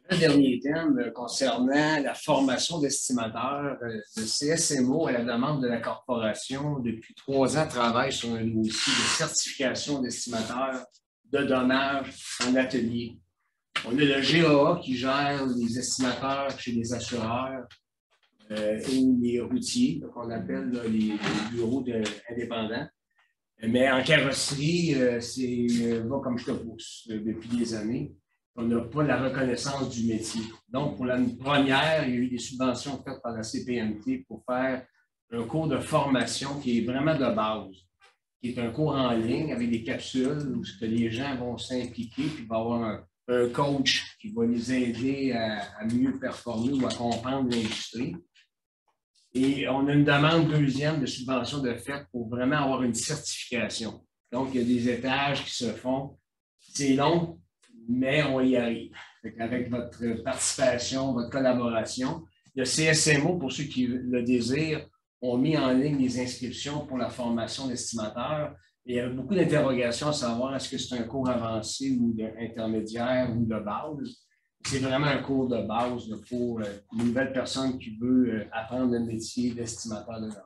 Le dernier thème concernant la formation d'estimateurs, le CSMO, à la demande de la corporation, depuis 3 ans, travaille sur un dossier de certification d'estimateurs de dommages en atelier. On a le GAA qui gère les estimateurs chez les assureurs et les routiers, qu'on appelle là, les bureaux indépendants. Mais en carrosserie, c'est va comme je te pousse depuis des années. On n'a pas la reconnaissance du métier. Donc, pour la première, il y a eu des subventions faites par la CPMT pour faire un cours de formation qui est vraiment de base, qui est un cours en ligne avec des capsules où les gens vont s'impliquer, puis il va y avoir un coach qui va les aider à mieux performer ou à comprendre l'industrie. Et on a une demande deuxième de subvention de fait pour vraiment avoir une certification. Donc, il y a des étages qui se font. C'est long, mais on y arrive. Avec votre participation, votre collaboration. Le CSMO, pour ceux qui le désirent, ont mis en ligne les inscriptions pour la formation d'estimateurs. Il y avait beaucoup d'interrogations à savoir est-ce que c'est un cours avancé ou intermédiaire ou de base. C'est vraiment un cours de base pour une nouvelle personne qui veut apprendre le métier d'estimateur de dommages.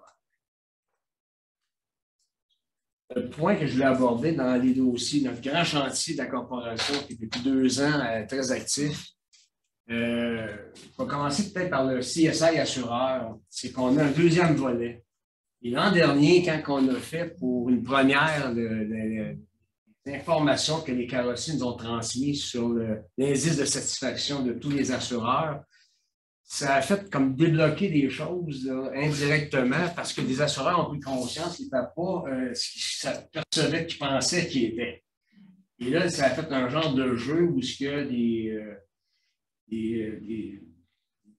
Le point que je voulais aborder dans les dossiers, notre grand chantier de la corporation qui est depuis 2 ans très actif, on va commencer peut-être par le CSI assureur, c'est qu'on a un deuxième volet. Et l'an dernier, quand on a fait pour une première informations que les carrossiers nous ont transmises sur l'indice de satisfaction de tous les assureurs, ça a fait comme débloquer des choses là, indirectement parce que des assureurs ont pris conscience qu'ils n'étaient pas ce qu'ils s'apercevaient qu'ils pensaient qu'ils étaient. Et là, ça a fait un genre de jeu où ce que des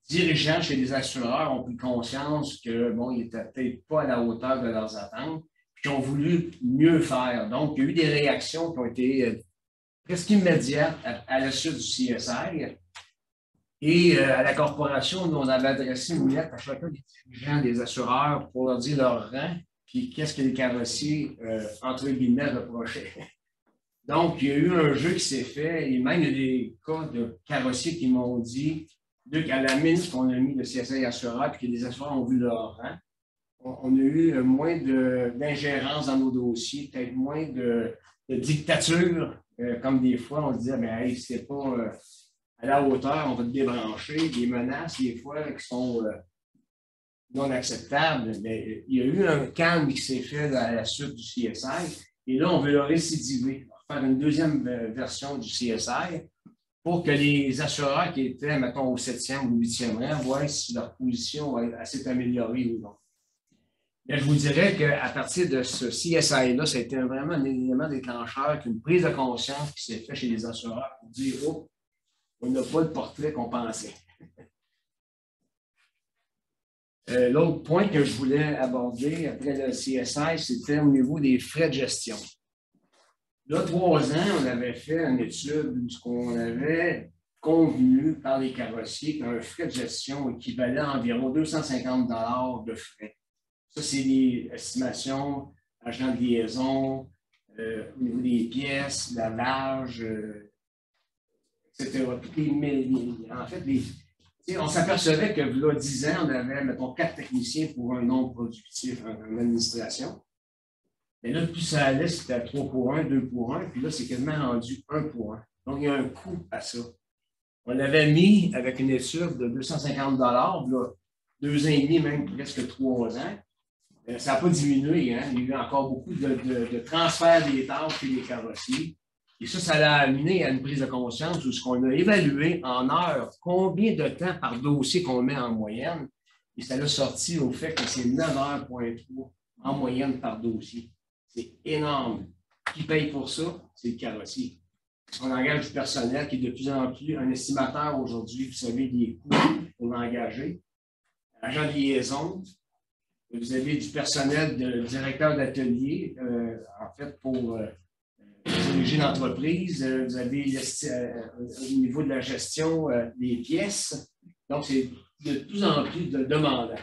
dirigeants chez les assureurs ont pris conscience que bon, ils n'étaient peut-être pas à la hauteur de leurs attentes, puis qu'ils ont voulu mieux faire. Donc, il y a eu des réactions qui ont été presque immédiates à la suite du CSI. Et à la corporation, nous, on avait adressé une lettre à chacun des dirigeants des assureurs pour leur dire leur rang, puis qu'est-ce que les carrossiers, entre guillemets, reprochaient. Donc, il y a eu un jeu qui s'est fait, et même il y a des cas de carrossiers qui m'ont dit, à la minute qu'on a mis le CSI assureur, puis que les assureurs ont vu leur rang, on a eu moins d'ingérence dans nos dossiers, peut-être moins de dictature, comme des fois on disait, mais hey, c'est pas à la hauteur, on va te débrancher, des menaces, des fois, qui sont non acceptables. Mais il y a eu un calme qui s'est fait à la suite du CSI, et là, on veut le récidiver, faire une deuxième version du CSI pour que les assureurs qui étaient, mettons, au 7e ou 8e rang voient si leur position s'est améliorée ou non. Mais je vous dirais qu'à partir de ce CSI-là, ça a été vraiment un élément déclencheur, une prise de conscience qui s'est faite chez les assureurs pour dire « Oh, on n'a pas le portrait qu'on pensait. » L'autre point que je voulais aborder après le CSI, c'était au niveau des frais de gestion. Là, 3 ans, on avait fait une étude où ce qu'on avait convenu par les carrossiers qu'un frais de gestion équivalait à environ 250 $ de frais. Ça, c'est des estimations, agents de liaison, au niveau des pièces, lavage, etc. En fait, on s'apercevait que là, 10 ans, on avait, mettons, 4 techniciens pour un nombre productif en administration. Et là, plus ça allait, c'était 3 pour 1, 2 pour 1, puis là, c'est quasiment rendu 1 pour 1. Donc, il y a un coût à ça. On l'avait mis avec une étude de 250 $, là, 2 ans et demi, même presque 3 ans. Ça n'a pas diminué, hein? Il y a eu encore beaucoup de transferts des tâches chez les carrossiers. Et ça l'a amené à une prise de conscience où ce qu'on a évalué en heures combien de temps par dossier qu'on met en moyenne. Et ça l'a sorti au fait que c'est 9,3 en moyenne par dossier. C'est énorme. Qui paye pour ça? C'est le carrossier. On engage du personnel qui est de plus en plus un estimateur aujourd'hui. Vous savez, les coûts pour l'engager. Agent de liaison. Vous avez du personnel de directeur d'atelier, en fait, pour diriger l'entreprise. Vous avez au niveau de la gestion des pièces. Donc, c'est de plus en plus demandant.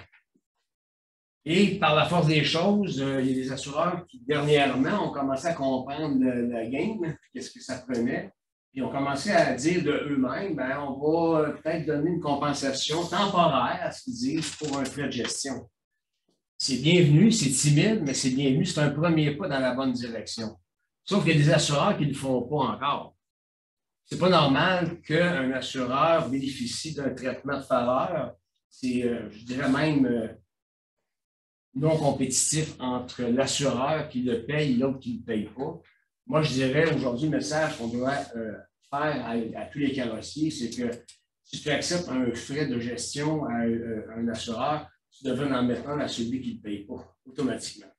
Et par la force des choses, il y a des assureurs qui, dernièrement, ont commencé à comprendre la game, qu'est-ce que ça prenait. Ils ont commencé à dire de eux-mêmes, ben, on va peut-être donner une compensation temporaire à ce qu'ils disent pour un frais de gestion. C'est bienvenu, c'est timide, mais c'est bienvenu. C'est un premier pas dans la bonne direction. Sauf qu'il y a des assureurs qui ne le font pas encore. C'est pas normal qu'un assureur bénéficie d'un traitement de faveur. C'est, je dirais même, non compétitif entre l'assureur qui le paye et l'autre qui ne le paye pas. Moi, je dirais aujourd'hui, le message qu'on doit faire à tous les carrossiers, c'est que si tu acceptes un frais de gestion à un assureur, tu devrais en mettre un à celui qui ne le paye pas, automatiquement.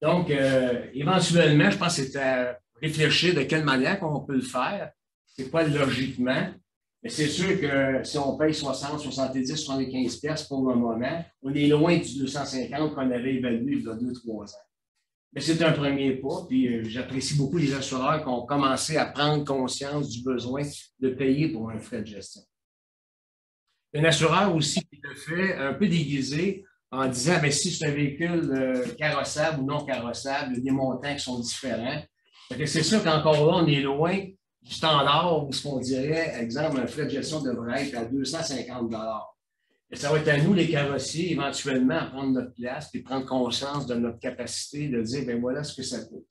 Donc, éventuellement, je pense que c'est à réfléchir de quelle manière on peut le faire. C'est pas logiquement, mais c'est sûr que si on paye 60, 70, 75 pièces pour le moment, on est loin du 250 qu'on avait évalué il y a 2-3 ans. Mais c'est un premier pas, puis j'apprécie beaucoup les assureurs qui ont commencé à prendre conscience du besoin de payer pour un frais de gestion. Un assureur aussi qui le fait un peu déguisé en disant, bien, si c'est un véhicule carrossable ou non carrossable, il y a des montants qui sont différents. C'est sûr qu'encore là, on est loin du standard où ce qu'on dirait, exemple, un frais de gestion devrait être à 250 $. Et ça va être à nous, les carrossiers, éventuellement, à prendre notre place et prendre conscience de notre capacité de dire, bien voilà ce que ça coûte.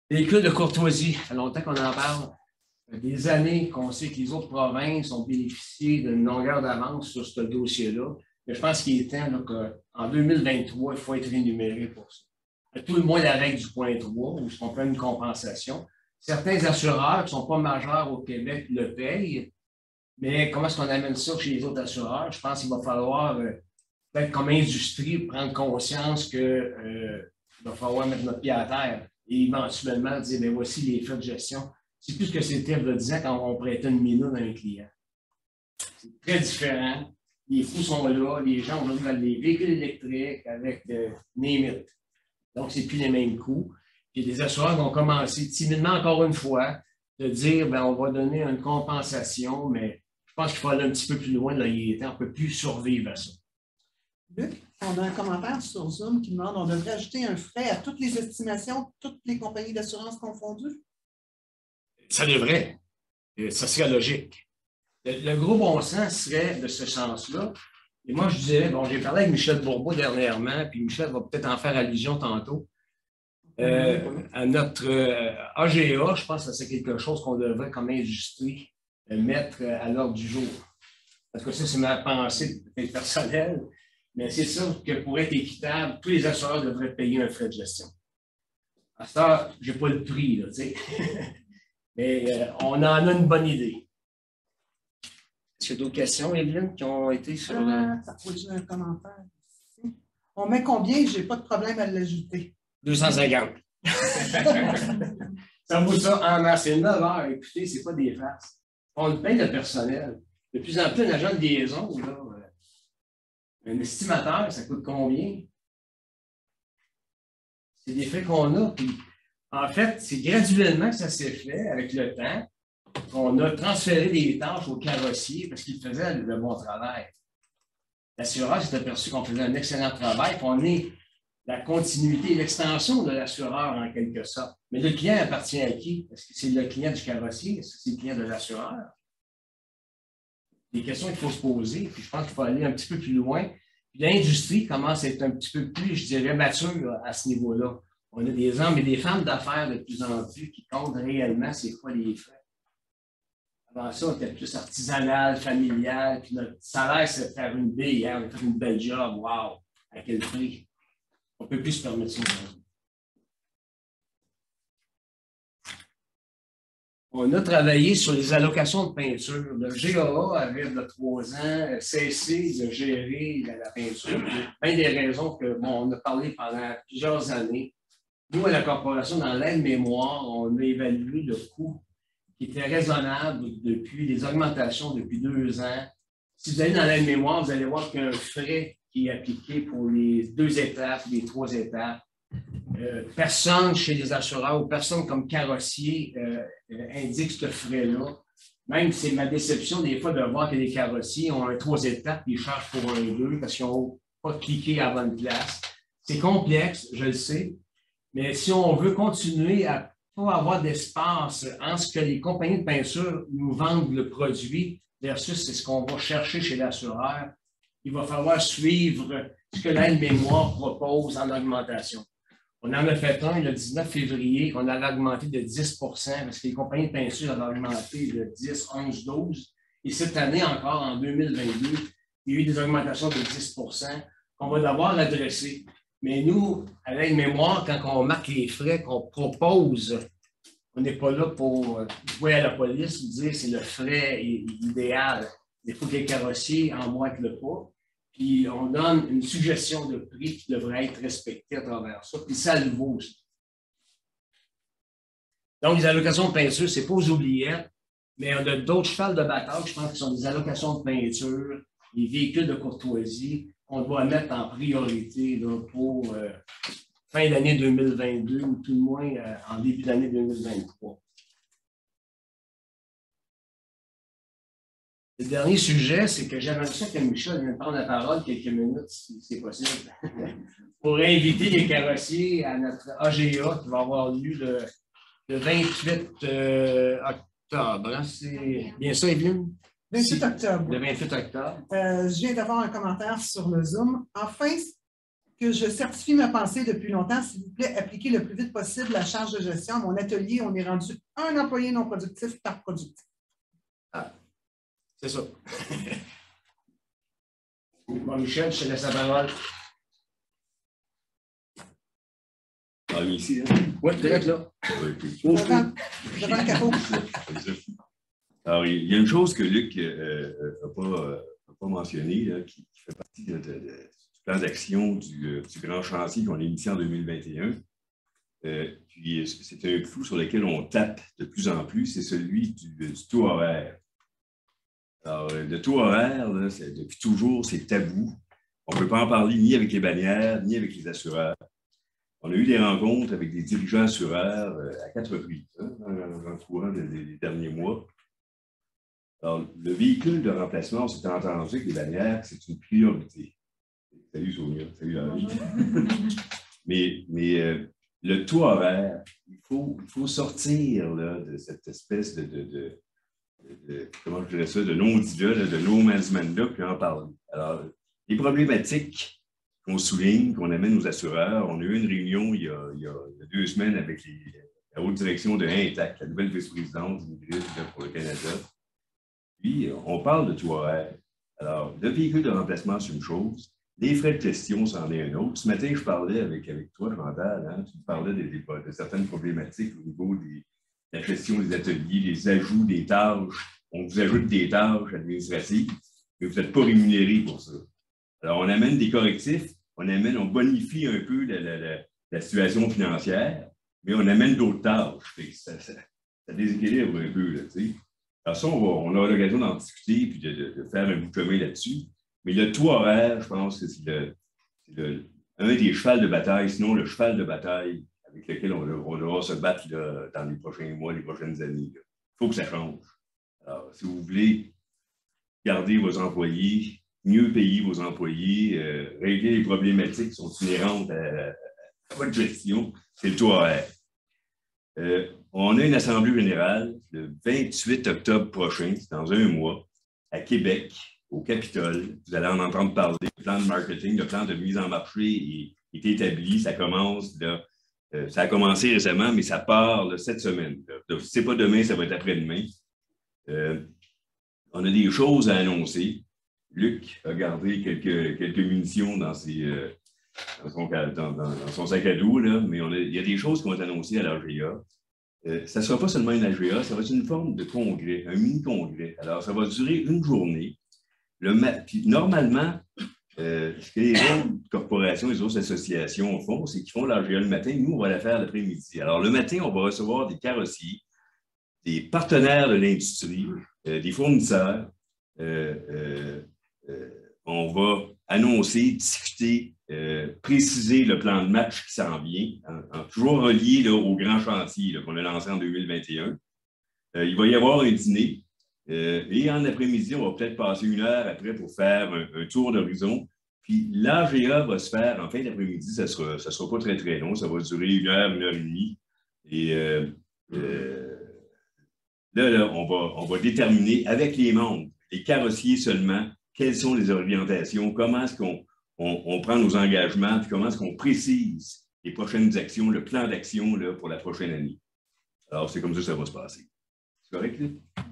Véhicules de courtoisie, ça fait longtemps qu'on en parle. Ça fait des années qu'on sait que les autres provinces ont bénéficié d'une longueur d'avance sur ce dossier-là. Mais je pense qu'il est temps qu'en 2023, il faut être rémunéré pour ça. À tout le moins la règle du point 3, où on prend une compensation. Certains assureurs qui ne sont pas majeurs au Québec le payent, mais comment est-ce qu'on amène ça chez les autres assureurs? Je pense qu'il va falloir, peut-être comme industrie, prendre conscience qu'il va falloir mettre notre pied à terre et éventuellement dire, bien voici les frais de gestion. C'est plus ce que c'était il y a 10 ans quand on prêtait une minute à un client. C'est très différent. Les coûts sont là. Les gens aujourd'hui veulent des véhicules électriques avec name it. Donc, ce n'est plus les mêmes coûts. Puis les assureurs vont commencer timidement, encore une fois, de dire, bien, on va donner une compensation, mais je pense qu'il faut aller un petit peu plus loin. Là, on ne peut plus survivre à ça. Luc, on a un commentaire sur Zoom qui demande, on devrait ajouter un frais à toutes les estimations, toutes les compagnies d'assurance confondues? Ça devrait. Ça serait logique. Le gros bon sens serait de ce sens-là. Et moi, je disais, bon, j'ai parlé avec Michel Bourbeau dernièrement, puis Michel va peut-être en faire allusion tantôt. À notre AGA, je pense que c'est quelque chose qu'on devrait, comme industrie, mettre à l'ordre du jour. Parce que ça, c'est ma pensée peut-être personnelle, mais c'est sûr que pour être équitable, tous les assureurs devraient payer un frais de gestion. À ça, je n'ai pas le prix, là, tu sais. Mais on en a une bonne idée. Est-ce qu'il y a d'autres questions, Evelyne, qui ont été sur... J'ai un commentaire ici. On met combien? Je n'ai pas de problème à l'ajouter. 250. Ça vaut ça en masse. C'est 9 heures. Écoutez, ce n'est pas des farces. On le paye de personnel. De plus en plus, un agent de liaison, là, un estimateur, ça coûte combien? C'est des frais qu'on a. Puis, en fait, c'est graduellement que ça s'est fait avec le temps. On a transféré des tâches aux carrossiers parce qu'ils faisaient le bon travail. L'assureur s'est aperçu qu'on faisait un excellent travail, qu'on est la continuité et l'extension de l'assureur en quelque sorte. Mais le client appartient à qui? Est-ce que c'est le client du carrossier? Est-ce que c'est le client de l'assureur? Des questions qu'il faut se poser, puis je pense qu'il faut aller un petit peu plus loin. Puis l'industrie commence à être un petit peu plus, je dirais, mature à ce niveau-là. On a des hommes et des femmes d'affaires de plus en plus qui comptent réellement c'est quoi les frais. Avant ça, on était plus artisanal, familial, puis notre salaire, c'est de faire une bille, hein? On a fait une belle job, wow! À quel prix? On ne peut plus se permettre ça. On a travaillé sur les allocations de peinture. Le GAA avait, il y a 3 ans, cessé de gérer la peinture. Une des raisons que, bon, on a parlé pendant plusieurs années. Nous, à la corporation, dans l'aide-mémoire, on a évalué le coût qui était raisonnable depuis les augmentations depuis 2 ans. Si vous allez dans l'aide-mémoire, vous allez voir qu'il y a un frais qui est appliqué pour les 2 étapes, les 3 étapes. Personne chez les assureurs ou personne comme carrossier indique ce frais-là. Même c'est ma déception des fois de voir que les carrossiers ont un 3 étapes et ils chargent pour un 2 parce qu'ils n'ont pas cliqué à la bonne place. C'est complexe, je le sais, Mais si on veut continuer à ne pas avoir d'espace entre ce que les compagnies de peinture nous vendent le produit versus ce qu'on va chercher chez l'assureur, il va falloir suivre ce que l'aide-mémoire propose en augmentation. On en a fait un le 19 février qu'on a augmenté de 10 parce que les compagnies de peinture ont augmenté de 10, 11, 12. Et cette année encore, en 2022, il y a eu des augmentations de 10 qu'on va devoir adresser. Mais nous, à l'aide-mémoire, quand on marque les frais qu'on propose, on n'est pas là pour jouer à la police ou dire que c'est le frais idéal. Il faut que les carrossiers emboîtent le pas. Puis on donne une suggestion de prix qui devrait être respectée à travers ça. Puis ça le vaut aussi. Donc, les allocations de peinture, ce n'est pas aux oubliettes, mais on a d'autres chevals de bataille, je pense, qui sont des allocations de peinture, les véhicules de courtoisie, qu'on doit mettre en priorité là, pour fin d'année 2022 ou tout le moins en début d'année 2023. Le dernier sujet, c'est que j'aimerais ça que Michel vienne prendre la parole quelques minutes, si c'est possible, pour inviter les carrossiers à notre AGA qui va avoir lieu le 28 octobre. Hein? C'est bien ça, Evelyne? 28 octobre. Le 28 octobre. Je viens d'avoir un commentaire sur le Zoom. Enfin, que je certifie ma pensée depuis longtemps, s'il vous plaît, appliquez le plus vite possible la charge de gestion. À mon atelier, on est rendu un employé non productif par productif. Ah. C'est ça. Bon, Michel, je te laisse la parole. Ah, ici, hein? Oui, direct là. Devant le capot. Alors, il y a une chose que Luc n'a pas mentionnée, là, qui fait partie du plan d'action du grand chantier qu'on a initié en 2021. Puis, c'est un clou sur lequel on tape de plus en plus, c'est celui du taux horaire. Alors, le taux horaire, là, depuis toujours, c'est tabou. On ne peut pas en parler ni avec les bannières, ni avec les assureurs. On a eu des rencontres avec des dirigeants assureurs à 4 reprises, hein, dans le courant des derniers mois. Alors, le véhicule de remplacement, on s'est entendu avec les bannières, c'est une priorité. Salut Sonia, salut Larry. Mais le taux horaire, il faut sortir là, de cette espèce comment je dirais ça, de non-diva, de no man's man-là, puis en parler. Alors, les problématiques qu'on souligne, qu'on amène aux assureurs, on a eu une réunion il y a 2 semaines avec la haute direction de Intact, la nouvelle vice-présidente pour le Canada. Puis, on parle de taux horaire. Alors, le véhicule de remplacement, c'est une chose. Les frais de gestion, c'en est un autre. Ce matin, je parlais avec toi, Chantal, hein, tu me parlais de certaines problématiques au niveau de la gestion des ateliers, les ajouts des tâches. On vous ajoute des tâches administratives, mais vous n'êtes pas rémunéré pour ça. Alors, on amène des correctifs, on bonifie un peu la situation financière, mais on amène d'autres tâches. Ça déséquilibre un peu, là, tu sais. Alors ça, on aura l'occasion d'en discuter et de faire un bout de chemin là-dessus. Mais le taux horaire, je pense que c'est un des chevals de bataille, sinon le cheval de bataille avec lequel on devra se battre là, dans les prochains mois, les prochaines années. Il faut que ça change. Alors, si vous voulez garder vos employés, mieux payer vos employés, régler les problématiques qui sont inhérentes à votre gestion, c'est le taux horaire. On a une assemblée générale le 28 octobre prochain, c'est dans un mois, à Québec, au Capitole. Vous allez en entendre parler. Le plan de marketing, le plan de mise en marché est établi. Ça commence, là, ça a commencé récemment, mais ça part là, cette semaine. Si ce n'est pas demain, ça va être après-demain. On a des choses à annoncer. Luc a gardé quelques munitions dans son sac à dos, là, mais il y a des choses qui vont être annoncées à l'AGA. Ça ne sera pas seulement une AGA, ça va être une forme de congrès, un mini-congrès. Alors, ça va durer une journée. Puis, normalement, ce que les autres corporations, les autres associations font, c'est qu'ils font l'AGA le matin. Nous, on va la faire l'après-midi. Alors, le matin, on va recevoir des carrossiers, des partenaires de l'industrie, des fournisseurs. On va annoncer, discuter, préciser le plan de match qui s'en vient, toujours relié là, au grand chantier qu'on a lancé en 2021. Il va y avoir un dîner et en après-midi, on va peut-être passer 1 heure après pour faire un tour d'horizon, Puis l'AGA va se faire en fin d'après-midi, ça sera pas très, très long, ça va durer 1 heure et demie. Et là, on va déterminer avec les membres, les carrossiers seulement, quelles sont les orientations, comment est-ce qu'on prend nos engagements, puis comment est-ce qu'on précise les prochaines actions, le plan d'action pour la prochaine année. Alors, c'est comme ça que ça va se passer. C'est correct, là?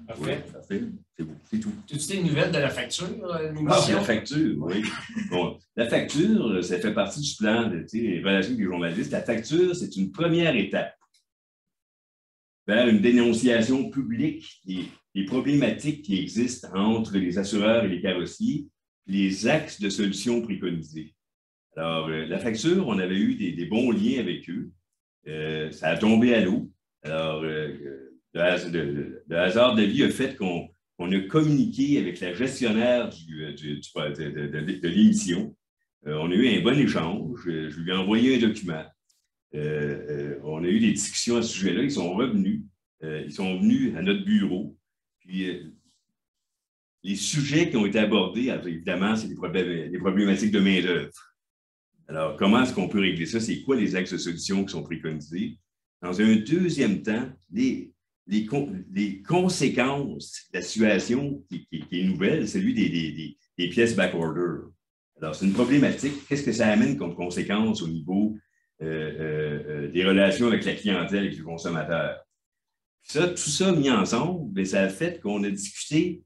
Parfait. Oui, parfait. C'est bon, c'est tout. Tu sais une nouvelle de la facture, La facture, oui. Bon, la facture, ça fait partie du plan de relations avec les journalistes. La facture, c'est une première étape vers une dénonciation publique des problématiques qui existent entre les assureurs et les carrossiers, les axes de solutions préconisés. Alors, la facture, on avait eu des bons liens avec eux. Ça a tombé à l'eau. Alors, le hasard de vie a fait qu'on a communiqué avec la gestionnaire de l'émission. On a eu un bon échange. Je lui ai envoyé un document. On a eu des discussions à ce sujet-là. Ils sont revenus. Ils sont venus à notre bureau. Puis, les sujets qui ont été abordés, évidemment, c'est des problématiques de main-d'œuvre. Alors, comment est-ce qu'on peut régler ça? C'est quoi les axes de solution qui sont préconisés? Dans un deuxième temps, les conséquences de la situation qui est nouvelle, celui des pièces backorder. Alors, c'est une problématique. Qu'est-ce que ça amène comme conséquence au niveau des relations avec la clientèle et le consommateur? Tout ça mis ensemble, bien, ça a fait qu'on a discuté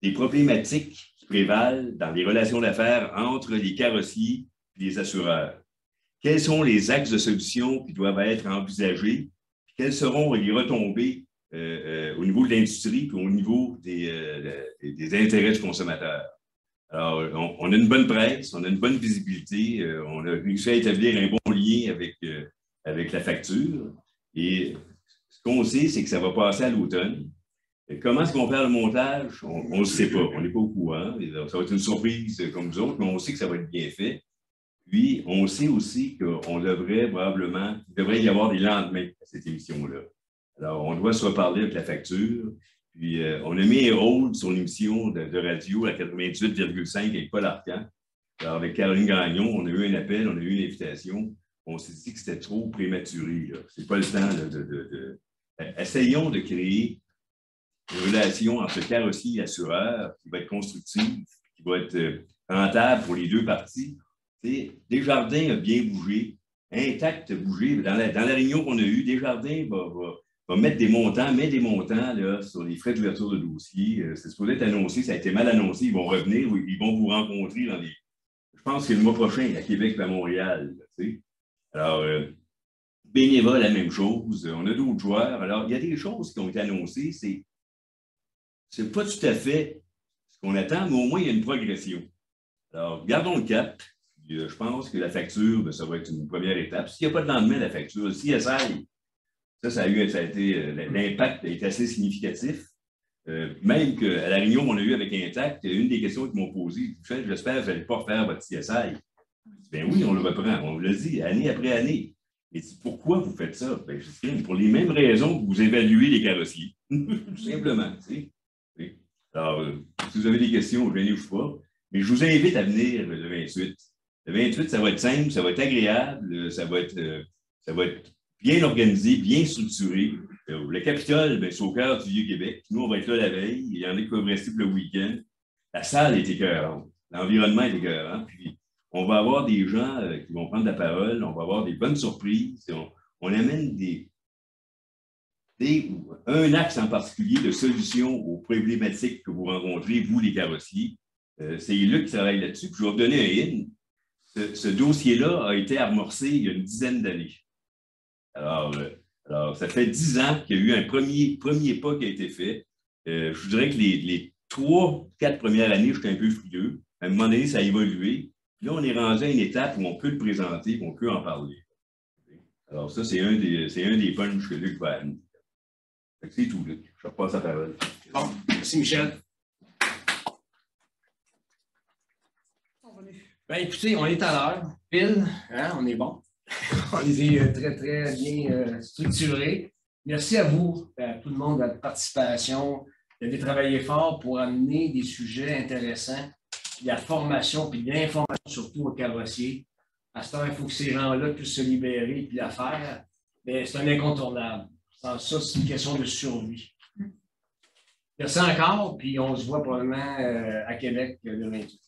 des problématiques qui prévalent dans les relations d'affaires entre les carrossiers et les assureurs. Quels sont les axes de solution qui doivent être envisagés? Quelles seront les retombées au niveau de l'industrie et au niveau des intérêts du consommateur? Alors, on a une bonne presse, on a une bonne visibilité, on a réussi à établir un bon lien avec la facture. Et ce qu'on sait, c'est que ça va passer à l'automne. Comment est-ce qu'on fait le montage? On ne sait pas, on n'est pas au courant. Ça va être une surprise comme nous autres, mais on sait que ça va être bien fait. Puis, on sait aussi qu'on devrait probablement, il devrait y avoir des lendemains à cette émission-là. Alors, on doit se reparler avec la facture. Puis, on a mis un rôle sur l'émission de radio à 88,5 avec Paul Arcand. Alors, avec Caroline Gagnon, on a eu un appel, on a eu une invitation. On s'est dit que c'était trop prématuré. Ce n'est pas le temps Essayons de créer une relation entre carrossier et assureur qui va être constructive, qui va être rentable pour les deux parties. Desjardins a bien bougé, Intact a bougé. Dans la réunion qu'on a eue, Desjardins va mettre des montants, là, sur les frais d'ouverture de dossier. C'est supposé être annoncé, ça a été mal annoncé. Ils vont revenir, ils vont vous rencontrer dans les... Je pense que c'est le mois prochain, à Québec et à Montréal. Alors, Bénéva, la même chose. On a d'autres joueurs. Alors, il y a des choses qui ont été annoncées. C'est pas tout à fait ce qu'on attend, mais au moins, il y a une progression. Alors, gardons le cap. Je pense que la facture, ça va être une première étape. S'il n'y a pas de lendemain, la facture, le CSI, l'impact a été assez significatif. Même qu'à la réunion qu'on a eue avec Intact, une des questions qu'ils m'ont posées, j'espère que vous n'allez pas refaire votre CSI. Bien oui, on le reprend. On le dit année après année. Et pourquoi vous faites ça? Bien, pour les mêmes raisons que vous évaluez les carrossiers. Tout simplement. Alors, si vous avez des questions, je ne pas. Mais je vous invite à venir le 28. Le 28, ça va être simple, ça va être agréable, ça va être bien organisé, bien structuré. Le Capitole, c'est au cœur du Vieux-Québec. Nous, on va être là la veille. Il y en a qui peuvent rester pour le week-end. La salle est écœurante. L'environnement est écœurant. Puis, on va avoir des gens qui vont prendre la parole. On va avoir des bonnes surprises. On amène un axe en particulier de solution aux problématiques que vous rencontrez, vous, les carrossiers. C'est Luc qui travaille là-dessus. Puis je vais vous donner un hint. Ce dossier-là a été amorcé il y a une dizaine d'années. Alors, ça fait 10 ans qu'il y a eu un premier pas qui a été fait. Je vous dirais que les 3-4 premières années, j'étais un peu frileux. À un moment donné, ça a évolué. Puis là, on est rendu à une étape où on peut le présenter, où on peut en parler. Alors, ça, c'est un des punchs que Luc va amener. C'est tout, Luc. Je repasse la parole. Bon, merci, Michel. Ben, écoutez, on est à l'heure, pile, hein, on est bon. On est très, très bien structuré. Merci à vous, à tout le monde, de votre participation. Vous avez travaillé fort pour amener des sujets intéressants puis la formation, puis l'information surtout aux carrossiers. À ce temps, il faut que ces gens-là puissent se libérer puis la faire. Mais c'est un incontournable. Sans ça, c'est une question de survie. Merci encore, puis on se voit probablement à Québec le 28.